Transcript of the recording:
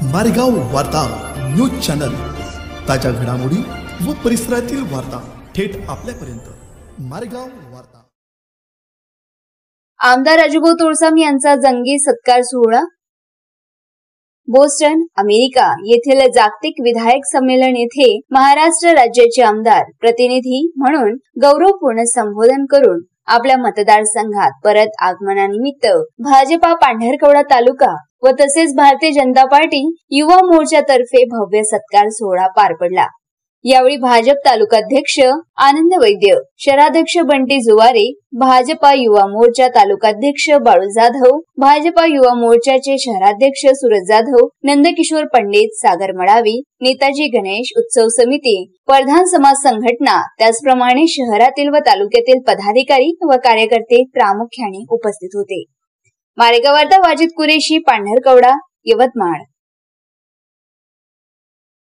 मारेगाव वार्ता news channel, ताज्या घडामोडी व परिसरातील वार्ता थेट आपल्यापर्यंत। मारेगाव वार्ता। आमदार राजूभाऊ तुळसाम यांचा जंगी सत्कार सोहळा। बोस्टन, अमेरिका येथील जागतिक विधायक संमेलन येथे महाराष्ट्र राज्याचे आमदार प्रतिनिधी म्हणून गौरवपूर्ण संबोधन करून आपल्या मतदारसंघात परत आगमनानिमित्त भाजपा पांढरकवडा तालुका व तसेच भारतीय जनता पार्टी युवा मोर्चातर्फे भव्य सत्कार सोहळा पार पडला। यावेळी भाजप तालुकाध्यक्ष आनंद वैद्य, शहराध्यक्ष बंटी जुवारे, भाजपा युवा मोर्चा तालुकाध्यक्ष बाळू जाधव, भाजपा युवा मोर्चाचे शहराध्यक्ष सूरज जाधव, नंदकिशोर पंडित, सागर मळावी, नेताजी गणेश उत्सव समिती, प्रधान समाज संघटना, त्याचप्रमाणे शहरातील व तालुक्यातील पदाधिकारी व कार्यकर्ते प्रामुख्याने उपस्थित होते। मारेगाव वार्ता वाजिद कुरेशी, पांढरकवडा, यवतमाळ।